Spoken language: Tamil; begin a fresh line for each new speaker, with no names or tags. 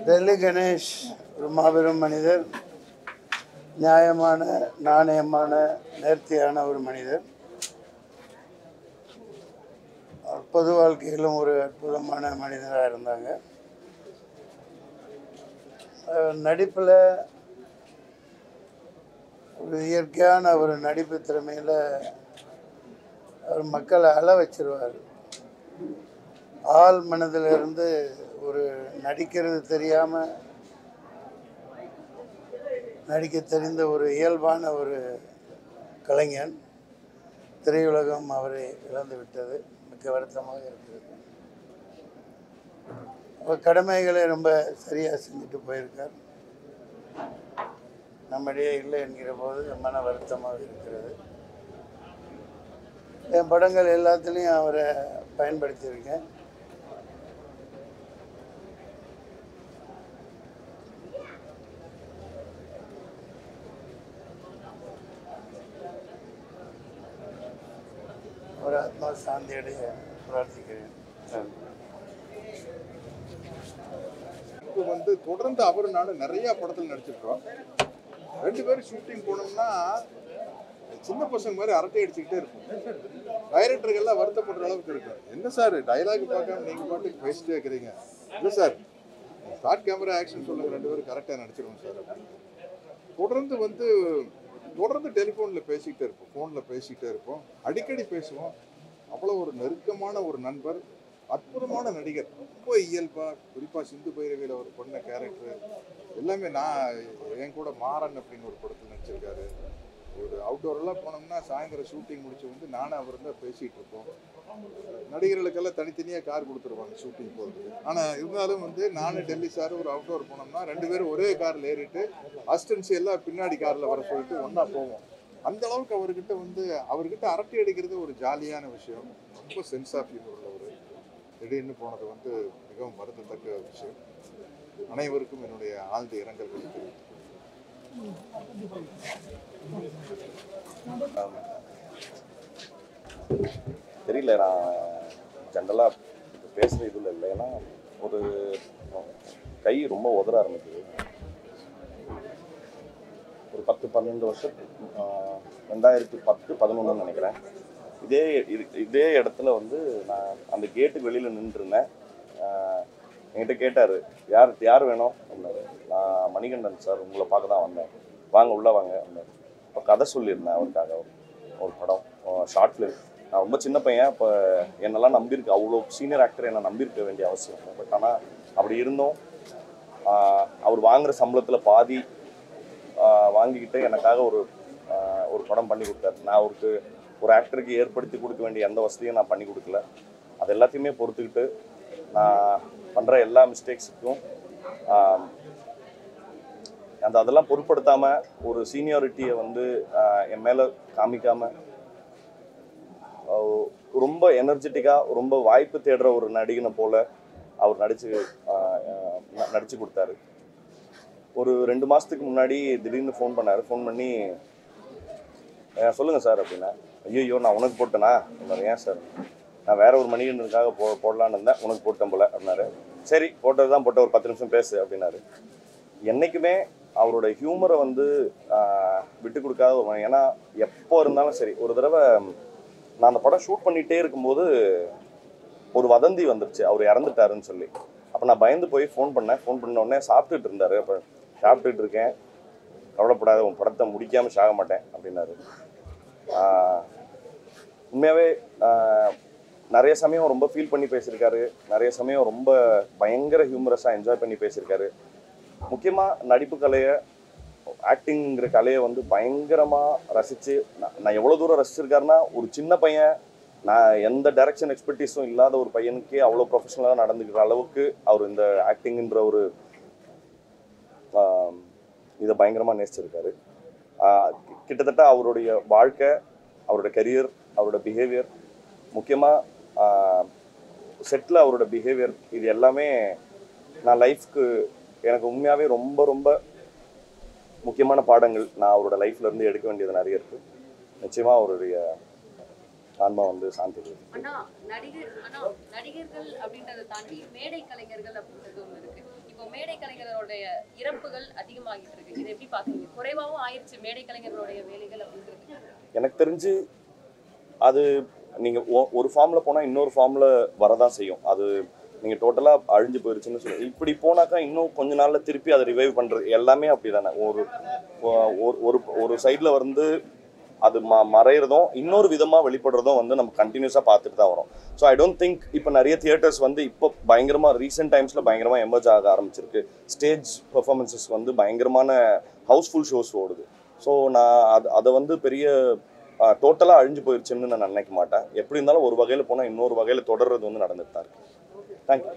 டெல்லி கணேஷ் ஒரு மாபெரும் மனிதர், நியாயமான, நாணயமான, நேர்த்தியான ஒரு மனிதர். பொது வாழ்க்கையிலும் ஒரு அற்புதமான மனிதராக இருந்தாங்க. நடிப்பில் ஒரு இயற்கையான ஒரு நடிப்பு திறமையில் அவர் மக்களை அழ வச்சிருவார். ஆள் மனதிலிருந்து ஒரு நடிக்கிறது தெரியாமல் நடிக்க தெரிந்த ஒரு இயல்பான ஒரு கலைஞன். திரையுலகம் அவரை இழந்து விட்டது, மிக்க வருத்தமாக இருக்கிறது. அவர் கடமைகளை ரொம்ப சரியாக செஞ்சுட்டு போயிருக்கார். நம்மிடையே இல்லை என்கிற போது மன வருத்தமாக இருக்கிறது. என் படங்கள் எல்லாத்துலேயும் அவரை பயன்படுத்தியிருக்கேன். ஒரு ஆத்மா சாந்தியடைய பிரார்த்திக்கிறேன்.
இப்போ தொடர்ந்து அவர் நானும் நிறைய படத்தில் நடிச்சிருக்கோம். 2 பேரும் ஷூட்டிங் போனோம்னா சின்ன பசங்க மாதிரி அரட்டை அடிச்சுக்கிட்டே இருக்கும். டைரக்டர்கள்லாம் வருத்தப்படுற அளவுக்கு இருக்கும். என்ன சார் டைலாக் பார்க்காம நீங்கள் பாட்டுக்கு பேசிட்டே இருக்கிறீங்க? இல்லை சார், ஷார்ட் கேமரா ஆக்ஷன் சொல்லுங்கள், 2 பேரும் கரெக்டாக நடிச்சிருவோம் சார் அப்படின்னு. தொடர்ந்து டெலிஃபோனில் பேசிக்கிட்டே இருப்போம், ஃபோனில் பேசிக்கிட்டே இருப்போம், அடிக்கடி பேசுவோம். அவ்வளோ ஒரு நெருக்கமான ஒரு நண்பர், அற்புதமான நடிகர், ரொம்ப இயல்பாக. குறிப்பாக சிந்து பைரவியில் ஒரு பண்ண கேரக்டர் எல்லாமே. என் கூட மாறன் அப்படின்னு ஒரு படத்தில் நடிச்சிருக்காரு. ஒரு அவுட்டோரெல்லாம் போனோம்னா சாயந்தரம் ஷூட்டிங் முடிச்சு நானும் அவர் தான் பேசிகிட்டு இருப்போம். நடிகர்களுக்கெல்லாம் தனித்தனியாக கார் கொடுத்துருவாங்க ஷூட்டிங் போகிறதுக்கு. ஆனால் இருந்தாலும் நானும் டெல்லி சார் ஒரு அவுட்டோர் போனோம்னா 2 பேரும் ஒரே காரில் ஏறிட்டு அசிஸ்டன்சி எல்லாம் பின்னாடி காரில் வர சொல்லிட்டு ஒன்றா போவோம். அந்த அளவுக்கு அவர்கிட்ட அரட்டை அடிக்கிறது ஒரு ஜாலியான விஷயம். ரொம்ப சென்ஸ் ஆஃப் ஹியூமர் உள்ளவர். திடீர்னு போனது மிகவும் வருத்தத்தக்க விஷயம். அனைவருக்கும் என்னுடைய ஆழ்ந்த இரங்கல் தெரிவித்துக்
தெரியல. நான் ஜென்ரலாக இப்போ பேசுகிற இதில் இல்லை. ஏன்னா ஒரு கை ரொம்ப உதற ஆரம்பிக்குது. ஒரு 10-12 வருஷம், 2010-11 நினைக்கிறேன். இதே இடத்துல நான் அந்த கேட்டுக்கு வெளியில் நின்றுருந்தேன். என்கிட்ட கேட்டார், யார் வேணும் அப்படின்னாரு. நான் மணிகண்டன் சார், உங்களை பார்க்க தான் வந்தேன், வாங்க உள்ளே வாங்க அப்படின்னாரு. இப்போ கதை சொல்லியிருந்தேன் அவருக்காக, ஒரு படம், ஷார்ட் ஃபிலிம். நான் ரொம்ப சின்ன பையன், இப்போ என்னெல்லாம் நம்பியிருக்கு, அவ்வளோ சீனியர் ஆக்டர் என்னை நம்பியிருக்க வேண்டிய அவசியம். பட் ஆனால் அப்படி இருந்தும் அவர் வாங்குகிற சம்பளத்தில் பாதி வாங்கிக்கிட்டு எனக்காக ஒரு படம் பண்ணி கொடுத்தாரு. நான் ஒரு ஆக்டருக்கு ஏற்படுத்தி கொடுக்க வேண்டிய எந்த வசதியும் நான் பண்ணி கொடுக்கல. அது எல்லாத்தையுமே பொறுத்துக்கிட்டு நான் பண்ணுற எல்லா மிஸ்டேக்ஸுக்கும் அதெல்லாம் பொருட்படுத்தாமல் ஒரு சீனியாரிட்டியை என் மேலே காமிக்காமல் ரொம்ப எனர்ஜெட்டிக்காக ரொம்ப வாய்ப்பு தேடுற ஒரு நடிகனை போல் அவர் நடித்து கொடுத்தாரு. ஒரு 2 மாதத்துக்கு முன்னாடி திடீர்னு ஃபோன் பண்ணார். ஃபோன் பண்ணி, சொல்லுங்கள் சார் அப்படின்னா. ஐயோ நான் உனக்கு போட்டேனா அப்படின்னாரு. ஏன் சார்? நான் வேற ஒரு மணிகண்டனுக்காக போடலான்னு இருந்தேன், உனக்கு போட்டேன் போல அப்படின்னாரு. சரி, போட்டது தான் போட்ட, ஒரு 10 நிமிஷம் பேசு அப்படின்னாரு. என்றைக்குமே அவரோட ஹியூமரை விட்டு கொடுக்காத ஒரு, ஏன்னா எப்போ இருந்தாலும் சரி. ஒரு தடவை நான் அந்த படம் ஷூட் பண்ணிகிட்டே இருக்கும்போது ஒரு வதந்தி வந்துருச்சு, அவர் இறந்துட்டாருன்னு சொல்லி. அப்போ நான் பயந்து போய் ஃபோன் பண்ண உடனே சாப்பிட்டுட்டு இருந்தார். அப்போ சாப்பிட்டுட்டு இருக்கேன், கவலைப்படாத, உன் படத்தை முடிக்காமல் சாக மாட்டேன் அப்படின்னாரு. உண்மையாகவே நிறைய சமயம் ரொம்ப ஃபீல் பண்ணி பேசியிருக்காரு, நிறைய சமயம் ரொம்ப பயங்கர ஹியூமரஸாக என்ஜாய் பண்ணி பேசியிருக்காரு. முக்கியமாக நடிப்பு கலையை, ஆக்டிங்கிற கலையை பயங்கரமாக ரசித்து, நான் எவ்வளோ தூரம் ரசிச்சிருக்காருன்னா, ஒரு சின்ன பையன், நான் எந்த டைரக்ஷன் எக்ஸ்பர்டீஸும் இல்லாத ஒரு பையனுக்கே அவ்வளோ ப்ரொஃபஷனலாக நடந்துக்கிற அளவுக்கு அவர் இந்த ஆக்டிங்கிற ஒரு இதை பயங்கரமாக நேசிச்சிருக்காரு. கிட்டத்தட்ட அவருடைய வாழ்க்கை, அவரோட கரியர், அவரோட பிஹேவியர், முக்கியமாக செட்டில் அவரோட பிஹேவியர், இது எல்லாமே நான் லைஃப்க்கு எனக்கு உண்மையாகவே ரொம்ப ரொம்ப முக்கியமான பாடங்கள் நான் அவரோட லைஃப்ல இருந்து எடுக்க வேண்டியது நிறைய இருக்கு. நிச்சயமா அவருடைய ஆன்மா வந்து சாந்தி அடையும்.
ஆனா நடிகர்கள் அப்படின்றத தாண்டி மேடை கலைஞர்கள் அப்படின்றது ஒண்ணு இருக்கு. இப்போ மேடை கலைஞர்களுடைய இறப்புகள் அதிகமாகிட்டு இருக்கு. இதை எப்படி பாக்குறீங்க? குறைவாகவும் ஆயிடுச்சு மேடை கலைஞர்களுடைய வேலைகள் அப்படின்றது.
எனக்கு தெரிஞ்சு அது நீங்க ஒரு ஃபார்ம்ல போனா இன்னொரு ஃபார்ம்ல வரதான் செய்யும். அது நீங்க டோட்டலா அழிஞ்சு போயிருச்சுன்னு சொல்லி இப்படி போனாக்கா இன்னும் கொஞ்ச நாள்ல திருப்பி அதை ரிவைவ் பண்றது எல்லாமே அப்படிதானே. ஒரு ஒரு சைட்ல வந்து அது மறையிறதும் இன்னொரு விதமாக வெளிப்படுறதும் வந்து நம்ம கண்டினியூஸாக பார்த்துட்டு தான் வரோம். ஸோ ஐ டோன்ட் திங்க் இப்போ நிறைய தியேட்டர்ஸ் வந்து இப்போ பயங்கரமாக ரீசெண்ட் டைம்ஸில் பயங்கரமாக எமர்ஜ் ஆக ஆரம்பிச்சிருக்கு. ஸ்டேஜ் பெர்ஃபார்மன்ஸஸ் வந்து பயங்கரமான ஹவுஸ்ஃபுல் ஷோஸ் ஓடுது. ஸோ நான் அதை வந்து பெரிய டோட்டலாக அழிஞ்சு போயிடுச்சுன்னு நான் நினைக்க மாட்டேன். எப்படி இருந்தாலும் ஒரு வகையில் போனால் இன்னொரு வகையில் தொடர்றது வந்து நடந்துட்டு தான் இருக்கு. தேங்க்யூ.